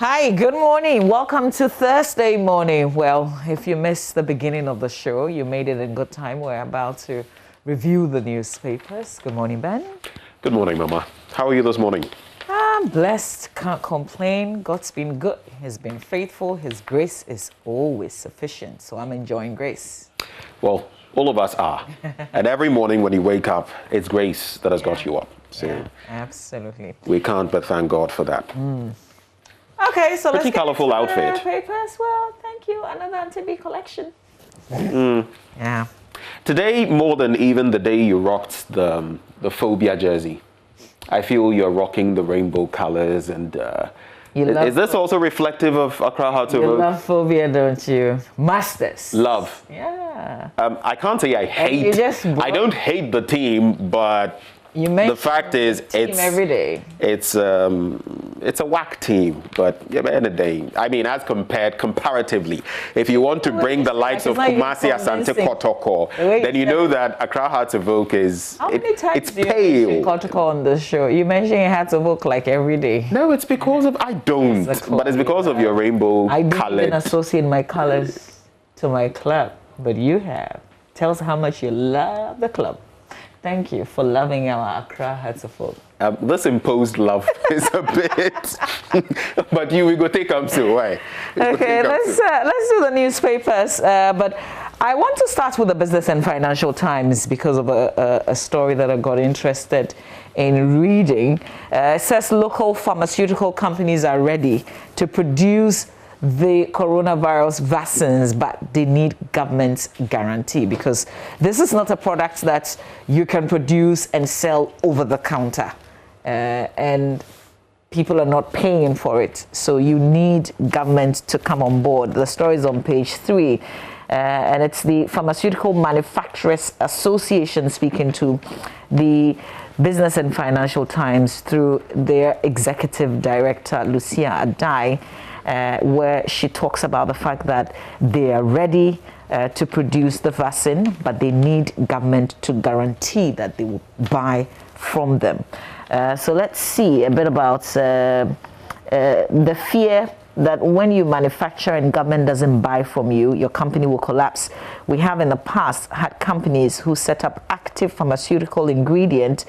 Hi, good morning. Welcome to Thursday morning. Well, if you missed the beginning of the show, you made it in good time. We're about to review the newspapers. Good morning, Ben. Good morning, Mama. How are you this morning? I'm blessed, can't complain. God's been good. He's been faithful. His grace is always sufficient. So I'm enjoying grace. Well, all of us are. And every morning when you wake up, it's grace that has got you up. So yeah, absolutely. we can't but thank God for that. Okay, so Pretty let's colorful get outfit. The papers. Well, thank you. Another NPP collection. Yeah. Today, more than even the day you rocked the phobia jersey, I feel you're rocking the rainbow colors. And is this also reflective of Accra How to You Vote? love phobia, don't you? Masters. Love. Yeah. I can't say I hate. I don't hate the team, but You the fact is, team every day. It's a whack team, but at the end of the day, I mean, as comparatively, if you want to bring the likes of Kumasi, Asante, Kotoko, then you know that Accra How to Vote is How many times it's do you pale. mention Kotoko on the show? You mentioned you had to vote like every day. No, it's because of I don't, but it's because of your rainbow I didn't colored. even associate my colors to my club, but you have. Tell us how much you love the club. Thank you for loving our Accra How to Vote. This imposed love is a bit, but we go take them to why? Okay, let's do the newspapers. But I want to start with the Business and Financial Times because of a story that I got interested in reading. It says local pharmaceutical companies are ready to produce the coronavirus vaccines, but they need government guarantee because this is not a product that you can produce and sell over the counter. And people are not paying for it. So you need government to come on board. The story is on page 3. And it's the Pharmaceutical Manufacturers Association speaking to the Business and Financial Times through their executive director, Lucia Adai, where she talks about the fact that they are ready to produce the vaccine, but they need government to guarantee that they will buy from them. So let's see a bit about the fear that when you manufacture and government doesn't buy from you, your company will collapse. We have in the past had companies who set up active pharmaceutical ingredient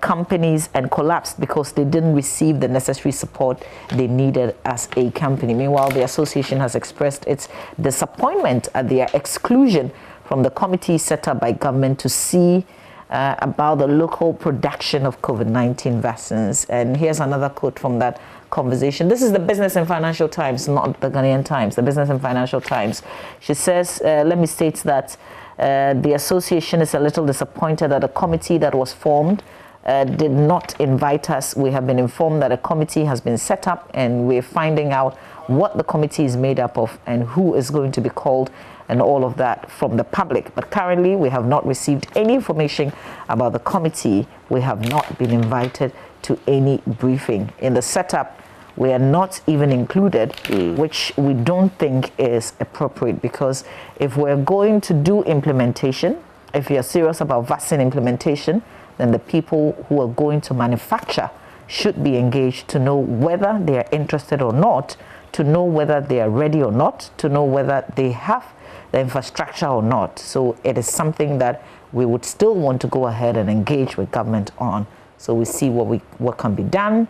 companies and collapsed because they didn't receive the necessary support they needed as a company. Meanwhile, the association has expressed its disappointment at their exclusion from the committee set up by government to see about the local production of COVID-19 vaccines. And here's another quote from that conversation. This is the Business and Financial Times, not the Ghanaian Times, the Business and Financial Times. She says, let me state that the association is a little disappointed that a committee that was formed did not invite us. We have been informed that a committee has been set up and we're finding out what the committee is made up of and who is going to be called and all of that from the public. But currently we have not received any information about the committee. We have not been invited to any briefing. In the setup, we are not even included, which we don't think is appropriate because if we're going to do implementation, if you're serious about vaccine implementation, then the people who are going to manufacture should be engaged to know whether they are interested or not, to know whether they are ready or not, to know whether they have the infrastructure or not. So it is something that we would still want to go ahead and engage with government on. So we see what can be done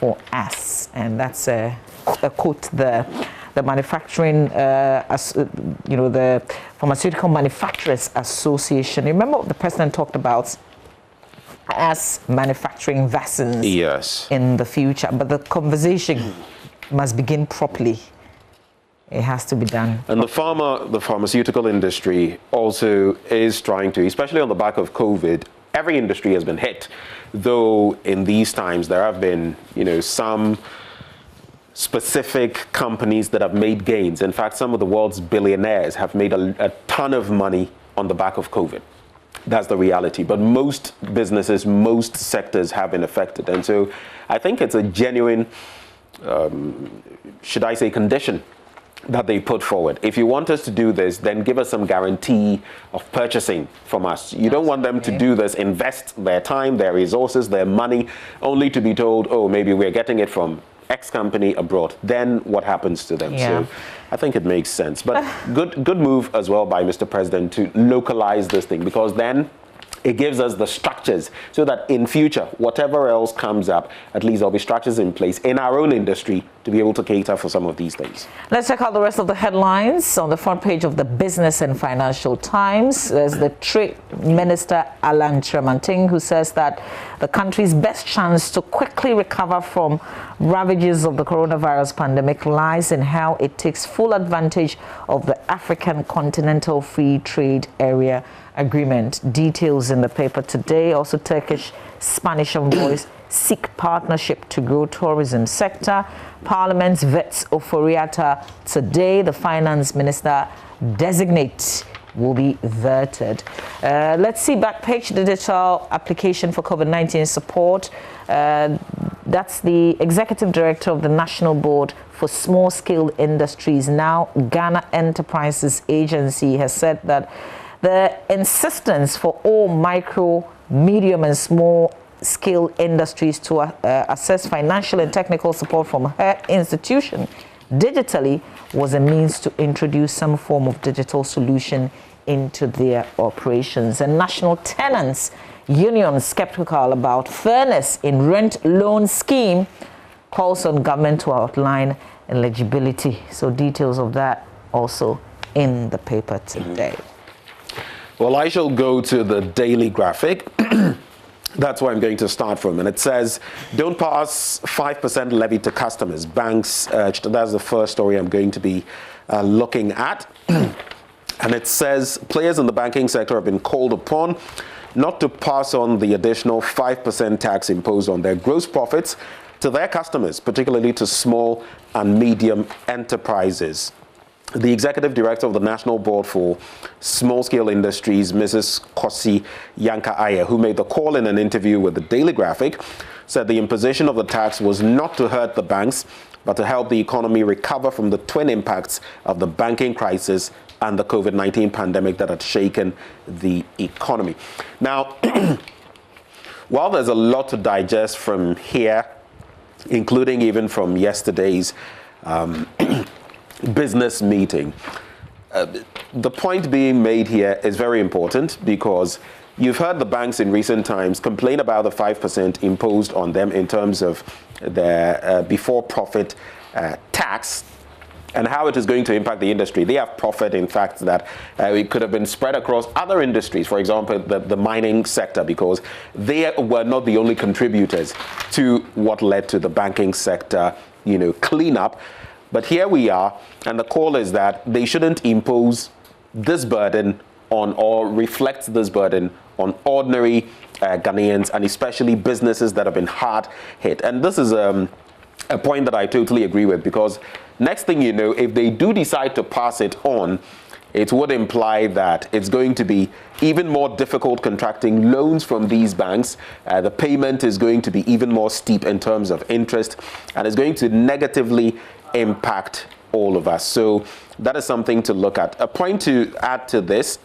for us, and that's a quote. The manufacturing, the Pharmaceutical Manufacturers Association. Remember what the president talked about as manufacturing vaccines in the future, but the conversation must begin properly. It has to be done. And the pharmaceutical industry also is trying to, especially on the back of COVID, every industry has been hit. Though in these times there have been, some specific companies that have made gains. In fact, some of the world's billionaires have made a ton of money on the back of COVID. That's the reality. But most businesses, most sectors have been affected. And so I think it's a genuine, should I say, condition that they put forward. If you want us to do this, then give us some guarantee of purchasing from us. You don't want them to do this, invest their time, their resources, their money, only to be told, oh, maybe we're getting it from X company abroad, then what happens to them? Yeah. So I think it makes sense. But good move as well by Mr. President to localize this thing, because then it gives us the structures so that in future, whatever else comes up, at least there'll be structures in place in our own industry to be able to cater for some of these things. Let's check out the rest of the headlines on the front page of the Business and Financial Times. There's the Trade Minister, Alan Tremanting, who says that the country's best chance to quickly recover from ravages of the coronavirus pandemic lies in how it takes full advantage of the African Continental Free Trade Area Agreement. Details in the paper today. Also, Turkish Spanish envoys seek partnership to grow tourism sector. Parliament vets Oforiatta today. The finance minister designate will be vetted. Let's see back page, digital application for COVID-19 support. That's the executive director of the National Board for Small Scale Industries, now Ghana Enterprises Agency, has said that the insistence for all micro, medium and small scale industries to assess financial and technical support from her institution digitally was a means to introduce some form of digital solution into their operations. And national tenants union skeptical about fairness in rent loan scheme calls on government to outline eligibility. So details of that also in the paper today. Well, I shall go to the daily graphic. That's where I'm going to start from. And it says, don't pass 5% levy to customers. Banks urged. That's the first story I'm going to be looking at. And it says, players in the banking sector have been called upon not to pass on the additional 5% tax imposed on their gross profits to their customers, particularly to small and medium enterprises. The executive director of the National Board for Small Scale Industries, Mrs. Kosi Yanka-Aye, who made the call in an interview with the Daily Graphic, said the imposition of the tax was not to hurt the banks, but to help the economy recover from the twin impacts of the banking crisis and the COVID-19 pandemic that had shaken the economy. Now, while there's a lot to digest from here, including even from yesterday's business meeting, the point being made here is very important, because you've heard the banks in recent times complain about the 5% imposed on them in terms of their before profit tax and how it is going to impact the industry. They have profit, in fact, that it could have been spread across other industries, for example, the mining sector, because they were not the only contributors to what led to the banking sector, cleanup. But here we are, and the call is that they shouldn't impose this burden on, or reflect this burden on, ordinary Ghanaians, and especially businesses that have been hard hit. And this is a point that I totally agree with, because next thing you know, if they do decide to pass it on, it would imply that it's going to be even more difficult contracting loans from these banks. The payment is going to be even more steep in terms of interest, and it's going to negatively impact all of us. So that is something to look at. A point to add to this: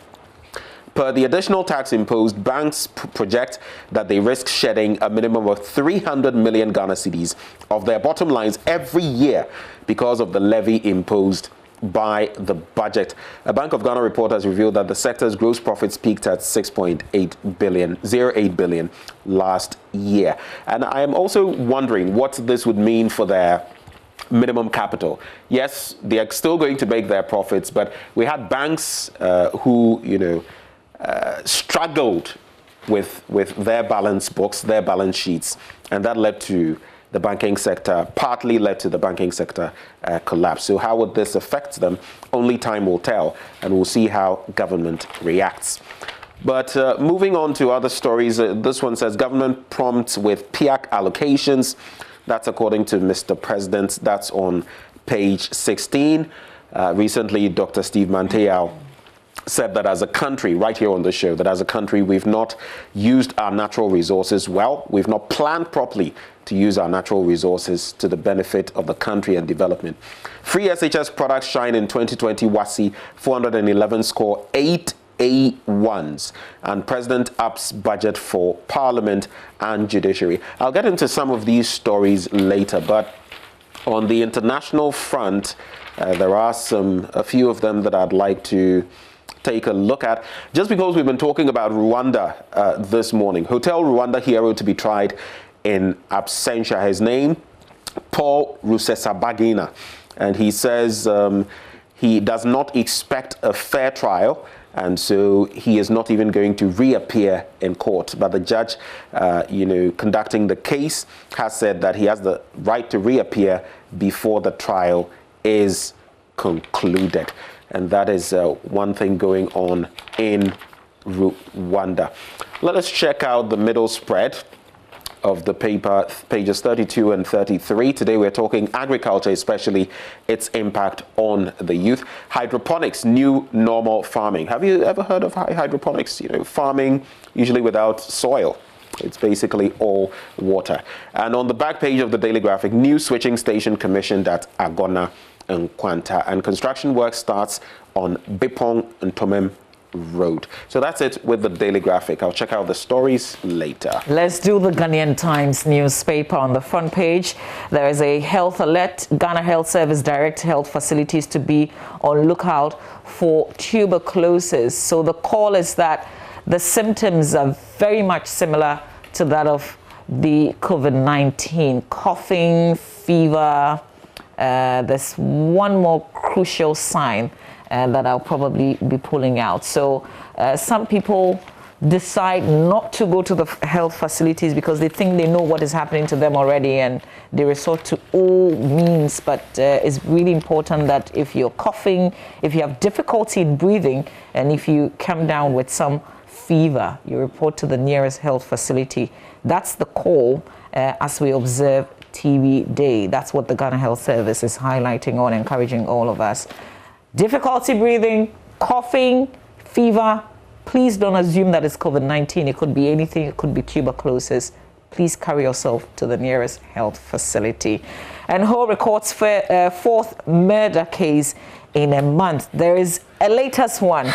per the additional tax imposed, banks project that they risk shedding a minimum of 300 million Ghana cedis of their bottom lines every year because of the levy imposed by the budget. A Bank of Ghana report has revealed that the sector's gross profits peaked at 6.8 billion last year. And I am also wondering what this would mean for their minimum capital. Yes, they are still going to make their profits, but we had banks who, struggled with their balance books, their balance sheets, and that led to the banking sector, partly led to the banking sector collapse. So how would this affect them? Only time will tell, and we'll see how government reacts. But moving on to other stories, this one says government prompts with PIAC allocations. That's according to Mr. President. That's on page 16. Recently, Dr. Steve Manteau said that as a country, right here on the show, that as a country, we've not used our natural resources well. We've not planned properly to use our natural resources to the benefit of the country and development. Free SHS products shine in 2020. WASI 411 score 8 A1s, and President ups budget for Parliament and Judiciary. I'll get into some of these stories later, but On the international front, there are a few of them that I'd like to take a look at. Just because we've been talking about Rwanda this morning, Hotel Rwanda hero to be tried in absentia. His name, Paul Rusesabagina, and he says he does not expect a fair trial, and so he is not even going to reappear in court. But the judge, conducting the case, has said that he has the right to reappear before the trial is concluded. And that is one thing going on in Rwanda. Let us check out the middle spread of the paper, pages 32 and 33. Today we're talking agriculture, especially its impact on the youth. Hydroponics, new normal farming. Have you ever heard of hydroponics? Farming usually without soil. It's basically all water. And on the back page of the Daily Graphic, new switching station commissioned at Agona and Kwanta, and construction work starts on Bipong and Tomem Road. So that's it with the Daily Graphic. I'll check out the stories later. Let's do the Ghanaian Times newspaper. On the front page, there is a health alert. Ghana Health Service directs health facilities to be on lookout for tuberculosis. So the call is that the symptoms are very much similar to that of the COVID-19. Coughing, fever. There's one more crucial sign that I'll probably be pulling out. So some people decide not to go to the health facilities because they think they know what is happening to them already, and they resort to all means. But it's really important that if you're coughing, if you have difficulty in breathing, and if you come down with some fever, you report to the nearest health facility. That's the call as we observe TB Day. That's what the Ghana Health Service is highlighting on, encouraging all of us. Difficulty breathing, coughing, fever, please don't assume that it's COVID-19. It could be anything. It could be tuberculosis. Please carry yourself to the nearest health facility. And Ho records fourth murder case in a month. There is a latest one.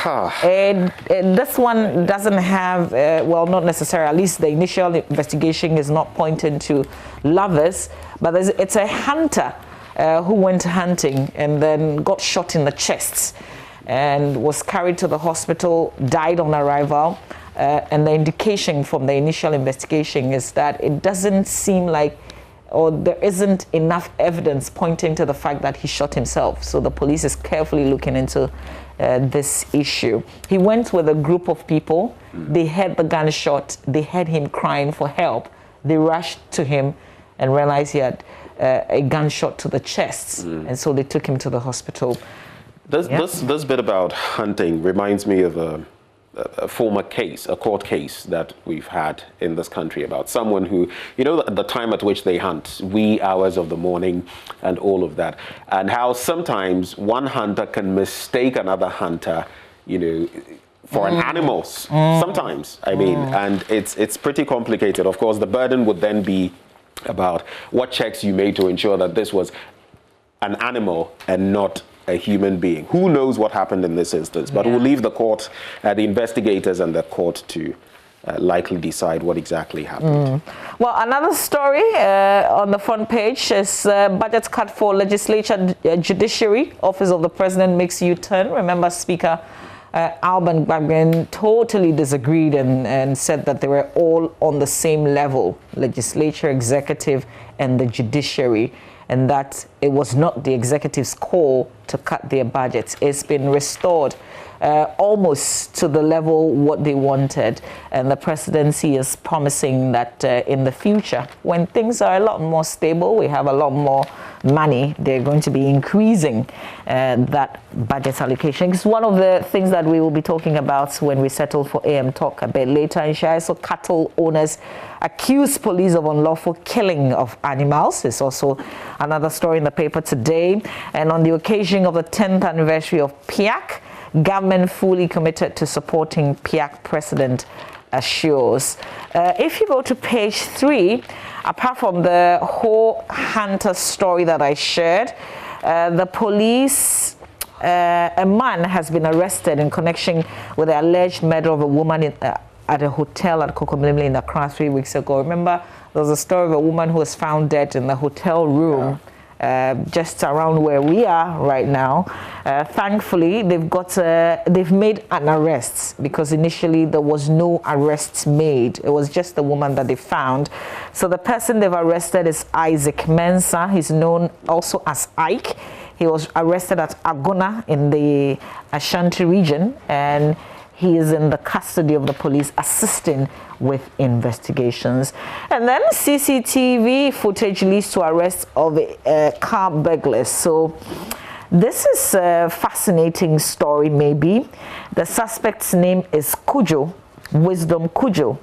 And this one doesn't have, not necessarily, at least the initial investigation is not pointing to lovers, but it's a hunter who went hunting and then got shot in the chest and was carried to the hospital, died on arrival. And the indication from the initial investigation is that it doesn't seem like, or there isn't enough evidence pointing to the fact that he shot himself. So the police is carefully looking into this issue. He went with a group of people. They heard the gunshot. They heard him crying for help. They rushed to him and realized he had a gunshot to the chest. And so they took him to the hospital. This bit about hunting reminds me of a former case, a court case that we've had in this country about someone who, the time at which they hunt, wee hours of the morning and all of that, and how sometimes one hunter can mistake another hunter, for an animal. Sometimes, and it's pretty complicated. Of course, the burden would then be about what checks you made to ensure that this was an animal and not a human being. Who knows what happened in this instance? But we'll leave the court, the investigators and the court to likely decide what exactly happened. Well, another story on the front page is budget cut for legislature judiciary. Office of the President makes U-turn. Remember, Speaker Alban Gbagben totally disagreed and said that they were all on the same level, legislature, executive, and the judiciary, and that it was not the executive's call to cut their budgets. It's been restored almost to the level what they wanted, and the presidency is promising that in the future, when things are a lot more stable, we have a lot more money, they're going to be increasing that budget allocation. It's one of the things that we will be talking about when we settle for AM Talk a bit later. In Shaiso, cattle owners accuse police of unlawful killing of animals. It's also another story in the paper today. And on the occasion of the 10th anniversary of PIAC, government fully committed to supporting PIAC, President assures. If you go to page 3, apart from the whole hunter story that I shared, the police, a man has been arrested in connection with the alleged murder of a woman at a hotel at Kokomlimli in Accra 3 weeks ago. Remember, there was a story of a woman who was found dead in the hotel room just around where we are right now. Thankfully, they've made an arrest, because initially there was no arrests made. It was just the woman that they found. So the person they've arrested is Isaac Mensah. He's known also as Ike. He was arrested at Agona in the Ashanti region, and he is in the custody of the police, assisting with investigations. And then CCTV footage leads to arrest of car burglars. So this is a fascinating story, maybe. The suspect's name is Kujo, Wisdom Kujo.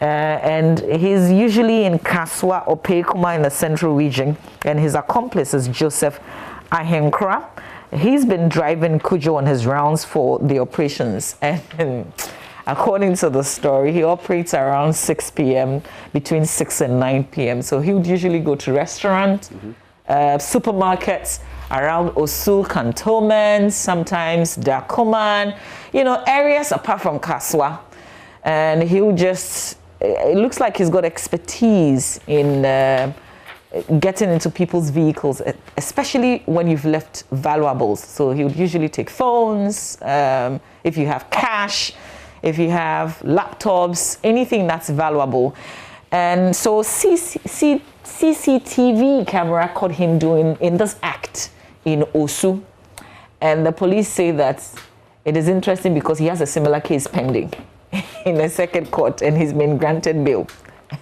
And he's usually in Kaswa or Pekuma in the central region. And his accomplice is Joseph Ahenkra. He's been driving Kujo on his rounds for the operations. And according to the story, he operates around 6 p.m., between 6 and 9 p.m. So he would usually go to restaurants, supermarkets around Osu, cantonments, sometimes Dakuman, areas apart from Kaswa. And he would just, it looks like he's got expertise in getting into people's vehicles, especially when you've left valuables. So he would usually take phones, if you have cash, if you have laptops, anything that's valuable. And so CCTV camera caught him doing in this act in Osu. And the police say that it is interesting because he has a similar case pending in a second court, and he's been granted bail,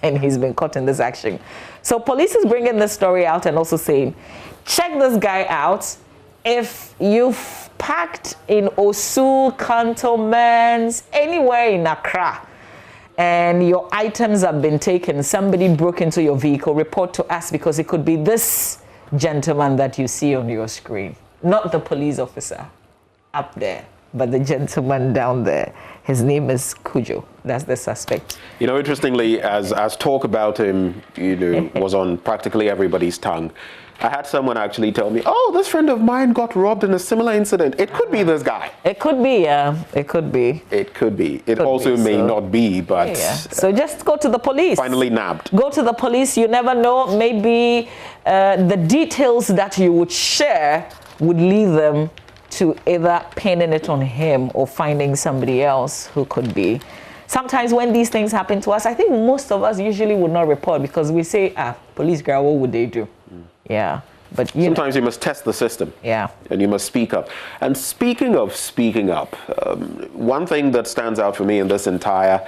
and he's been caught in this action. So police is bringing this story out and also saying, check this guy out. If you've parked in Osu, cantonments, anywhere in Accra, and your items have been taken, somebody broke into your vehicle, report to us, because it could be this gentleman that you see on your screen. Not the police officer up there, but the gentleman down there. His name is Kujo. That's the suspect. Interestingly, as talk about him, was on practically everybody's tongue, I had someone actually tell me, oh, this friend of mine got robbed in a similar incident. It could be this guy. It could be, yeah. It could be. It could be. It also may not be, but... Yeah. So just go to the police. Finally nabbed. Go to the police. You never know. Maybe the details that you would share would lead them to either pinning it on him or finding somebody else who could be. Sometimes when these things happen to us, I think most of us usually would not report, because we say, police girl, what would they do? Yeah. But sometimes you must test the system. Yeah. And you must speak up. And speaking of speaking up, one thing that stands out for me in this entire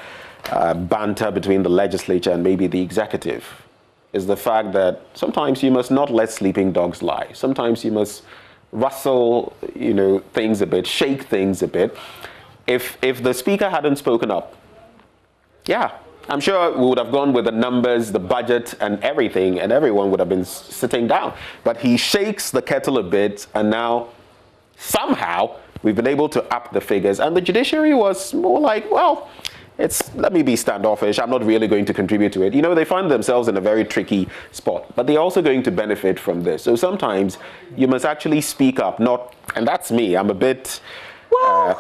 banter between the legislature and maybe the executive is the fact that sometimes you must not let sleeping dogs lie. Sometimes you must rustle, things a bit, shake things a bit. If the speaker hadn't spoken up, yeah, I'm sure we would have gone with the numbers, the budget, and everything, and everyone would have been sitting down. But he shakes the kettle a bit, and now somehow we've been able to up the figures. And the judiciary was more like, well, let me be standoffish. I'm not really going to contribute to it. They find themselves in a very tricky spot, but they're also going to benefit from this. So sometimes you must actually speak up, and that's me. I'm a bit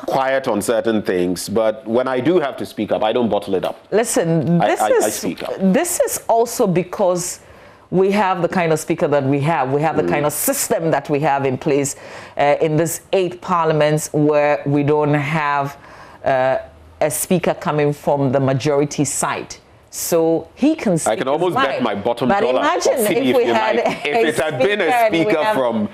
quiet on certain things, but when I do have to speak up, I don't bottle it up. Listen, I speak up. This is also because we have the kind of speaker that we have. We have the kind of system that we have in place in this 8 parliaments, where we don't have a speaker coming from the majority side. So he can speak. I can almost bet my bottom but dollar. Imagine if we had if it had been a speaker from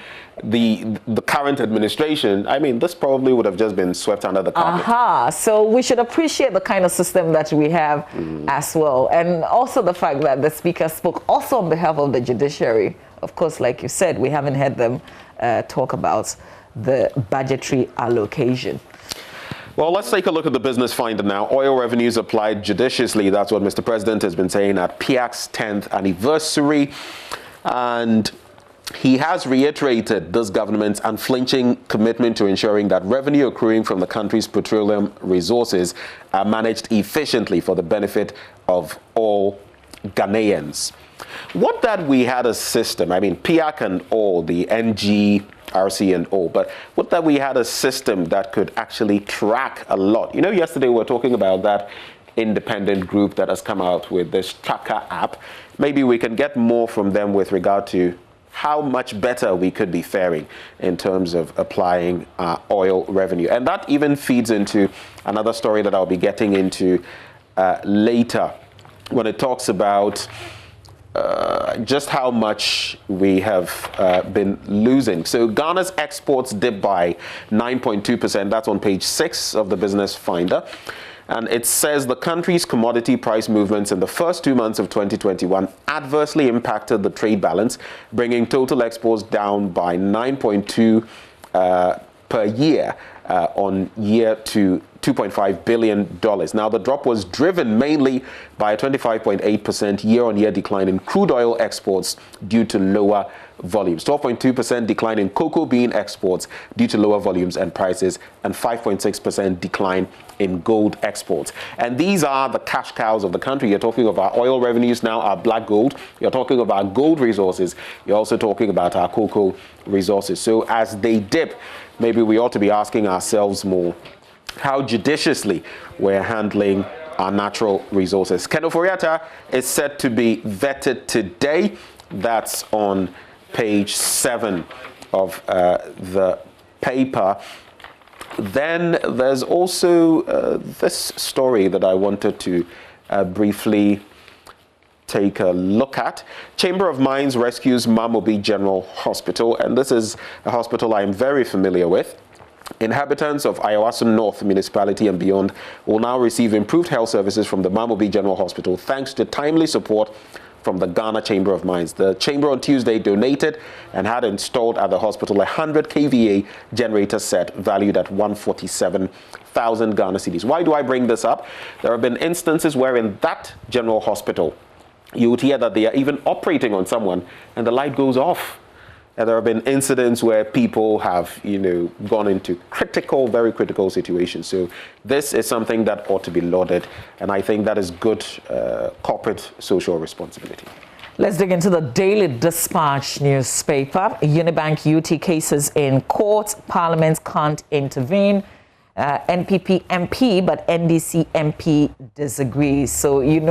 the current administration, this probably would have just been swept under the carpet. So we should appreciate the kind of system that we have as well. And also the fact that the speaker spoke also on behalf of the judiciary. Of course, like you said, we haven't heard them talk about the budgetary allocation. Well, let's take a look at the business finder now. Oil revenues applied judiciously. That's what Mr. President has been saying at PIAC's 10th anniversary. And he has reiterated this government's unflinching commitment to ensuring that revenue accruing from the country's petroleum resources are managed efficiently for the benefit of all Ghanaians. What that we had a system, PIAC and all, the NG, RC and all, but what that we had a system that could actually track a lot. Yesterday we were talking about that independent group that has come out with this tracker app. Maybe we can get more from them with regard to how much better we could be faring in terms of applying oil revenue. And that even feeds into another story that I'll be getting into later, when it talks about just how much we have been losing. So Ghana's exports dipped by 9.2%. That's on page 6 of the Business Finder. And it says the country's commodity price movements in the first 2 months of 2021 adversely impacted the trade balance, bringing total exports down by 9.2 per year on year to $2.5 billion. Now, the drop was driven mainly by a 25.8% year-on-year decline in crude oil exports due to lower volumes, 12.2% decline in cocoa bean exports due to lower volumes and prices, and 5.6% decline in gold exports. And these are the cash cows of the country. You're talking about oil revenues now, our black gold. You're talking about gold resources. You're also talking about our cocoa resources. So as they dip, maybe we ought to be asking ourselves more how judiciously we're handling our natural resources. Ken Ofori-Atta is set to be vetted today. That's on page 7 of the paper. Then there's also this story that I wanted to briefly take a look at. Chamber of Mines rescues Mamobi General Hospital, and this is a hospital I am very familiar with. Inhabitants of Ayawaso North Municipality and beyond will now receive improved health services from the Mamobi General Hospital thanks to timely support from the Ghana Chamber of Mines. The Chamber on Tuesday donated and had installed at the hospital a 100 kVA generator set valued at 147,000 Ghana cedis. Why do I bring this up? There have been instances where in that general hospital, you would hear that they are even operating on someone and the light goes off. And there have been incidents where people have, gone into critical, very critical situations. So this is something that ought to be lauded. And I think that is good corporate social responsibility. Let's dig into the Daily Dispatch newspaper. Unibank UT cases in court. Parliament can't intervene. NPP MP, but NDC MP disagrees. So you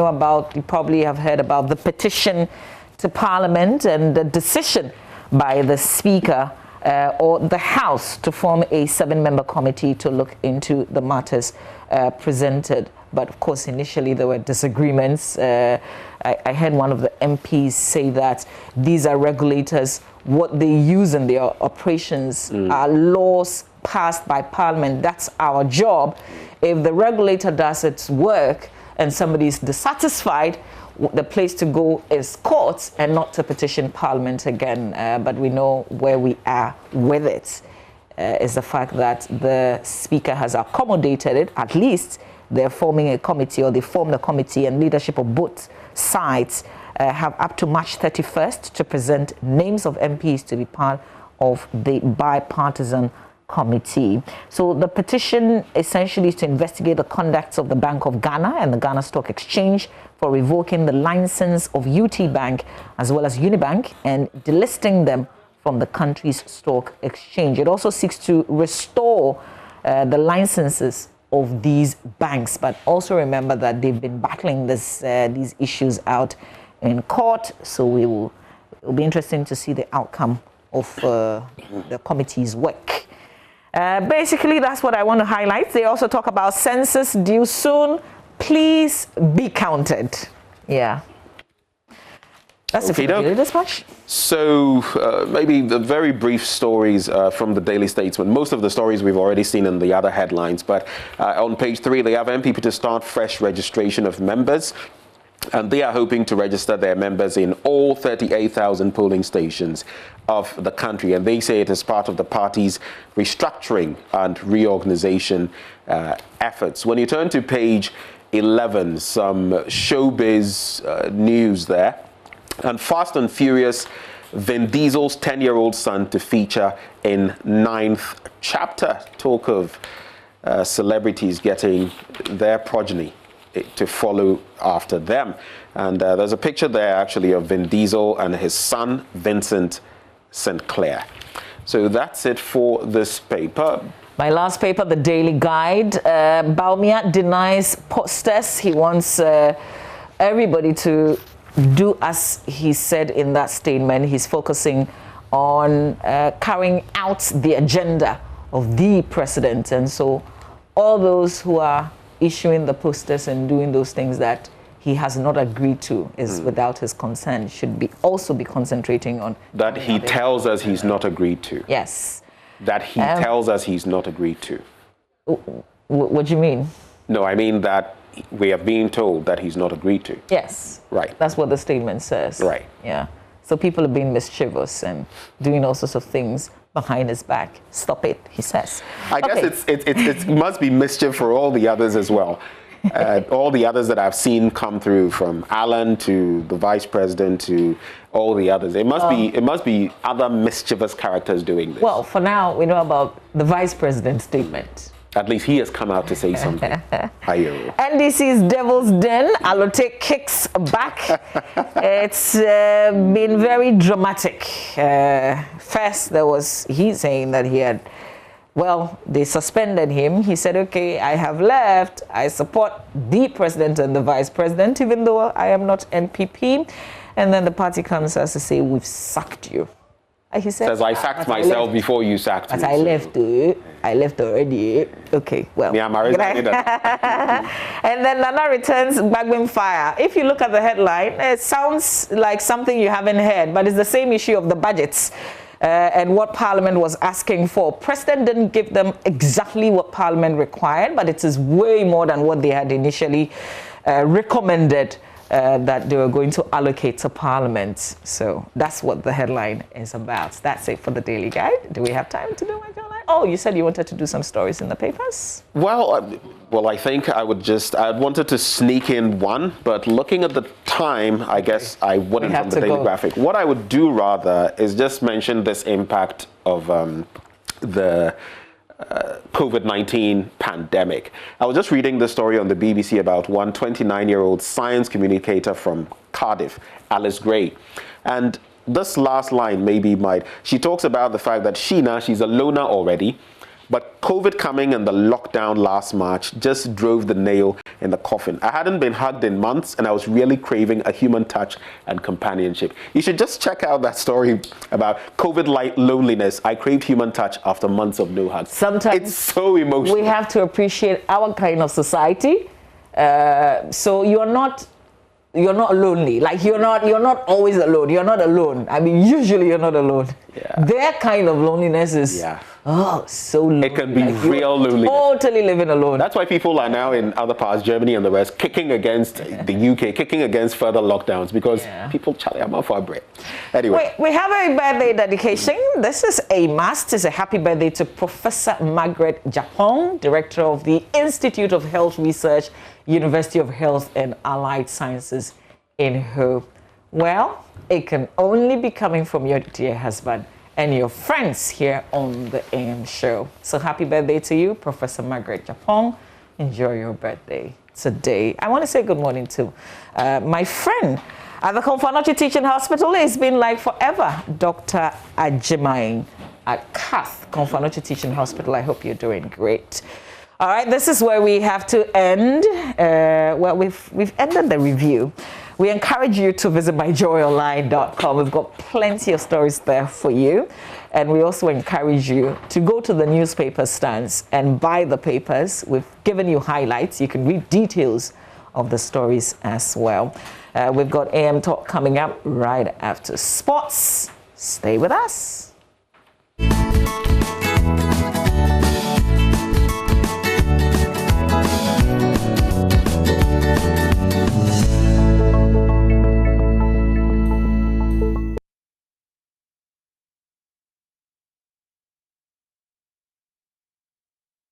probably have heard about the petition to Parliament and the decision by the Speaker or the House to form a 7-member committee to look into the matters presented. But of course, initially there were disagreements. I heard one of the MPs say that these are regulators. What they use in their operations are laws passed by Parliament. That's our job. If the regulator does its work and somebody is dissatisfied, the place to go is courts and not to petition Parliament again. But we know where we are with it. Is the fact that the Speaker has accommodated it. At least they're forming a committee, or they formed a committee, and leadership of both sides have up to March 31st to present names of MPs to be part of the bipartisan committee. So the petition essentially is to investigate the conduct of the Bank of Ghana and the Ghana Stock Exchange for revoking the license of UT Bank as well as Unibank and delisting them from the country's stock exchange. It also seeks to restore the licenses of these banks, but also remember that they've been battling these issues out in court. So it will be interesting to see the outcome of the committee's work. Basically, that's what I want to highlight. They also talk about census due soon. Please be counted. Yeah. That's it for the Daily Dispatch. So maybe the very brief stories from the Daily Statesman. Most of the stories we've already seen in the other headlines, but on page 3, they have NPP to start fresh registration of members. And they are hoping to register their members in all 38,000 polling stations of the country. And they say it is part of the party's restructuring and reorganization efforts. When you turn to page 11, some showbiz news there. And Fast and Furious, Vin Diesel's 10-year-old son to feature in 9th chapter. Talk of celebrities getting their progeny to follow after them. And there's a picture there actually of Vin Diesel and his son, Vincent St. Clair. So that's it for this paper. My last paper, the Daily Guide. Bawumia denies posters. He wants everybody to do as he said in that statement. He's focusing on carrying out the agenda of the president. And so all those who are issuing the posters and doing those things that he has not agreed to is without his consent should also be concentrating on that he tells us he's not agreed to. Yes. That he tells us he's not agreed to. What do you mean? No, I mean that we are being told that he's not agreed to. Yes. Right. That's what the statement says. Right. Yeah. So people are being mischievous and doing all sorts of things behind his back. Stop it, he says. I guess it must be mischief for all the others as well. All the others that I've seen come through, from Alan to the vice president to all the others. It must be other mischievous characters doing this. Well, for now, we know about the vice president's statement. At least he has come out to say something. NDC's Devil's Den, Alote kicks back. It's been very dramatic. First, he's saying that he had, they suspended him. He said, okay, I have left. I support the president and the vice president, even though I am not NPP. And then the party comes to say, we've sacked you. He says, I sacked myself before you sacked me. But I left already. Okay, well. Yeah, and then Nana returns Bagbin fire. If you look at the headline, it sounds like something you haven't heard, but it's the same issue of the budgets and what Parliament was asking for. President didn't give them exactly what Parliament required, but it is way more than what they had initially recommended that they were going to allocate to Parliament. So that's what the headline is about. That's it for the Daily Guide. Do we have time to do my headline? Oh, you said you wanted to do some stories in the papers? Well, I think I wanted to sneak in one, but looking at the time, I guess I wouldn't from the Daily Graphic. What I would do rather is just mention this impact of the COVID-19 pandemic. I was just reading the story on the BBC about one 29-year-old science communicator from Cardiff, Alice Gray. And this last line she talks about the fact that she's a loner already, but COVID coming and the lockdown last March just drove the nail in the coffin. I hadn't been hugged in months, and I was really craving a human touch and companionship. You should just check out that story about COVID-like loneliness. I craved human touch after months of no hugs. Sometimes it's so emotional. We have to appreciate our kind of society. So you're not lonely. Like you're not always alone. You're not alone. I mean, usually you're not alone. Yeah. Their kind of loneliness is so lonely. It can be real loneliness. Totally living alone. That's why people are now in other parts, Germany and the West, kicking against the UK, kicking against further lockdowns because people charlie them out for a break. Anyway. We have a birthday dedication. This is a must. It's a happy birthday to Professor Margaret Japong, Director of the Institute of Health Research, University of Health and Allied Sciences in Hope. Well, it can only be coming from your dear husband and your friends here on the AM show. So happy birthday to you, Professor Margaret Japong. Enjoy your birthday today. I want to say good morning to my friend at the Komfanochi Teaching Hospital. It's been like forever, Dr. Ajimain at Kath Komfanochi Teaching Hospital. I hope you're doing great. All right, this is where we have to end. We've ended the review. We encourage you to visit myjoyonline.com. We've got plenty of stories there for you. And we also encourage you to go to the newspaper stands and buy the papers. We've given you highlights. You can read details of the stories as well. We've got AM Talk coming up right after sports. Stay with us.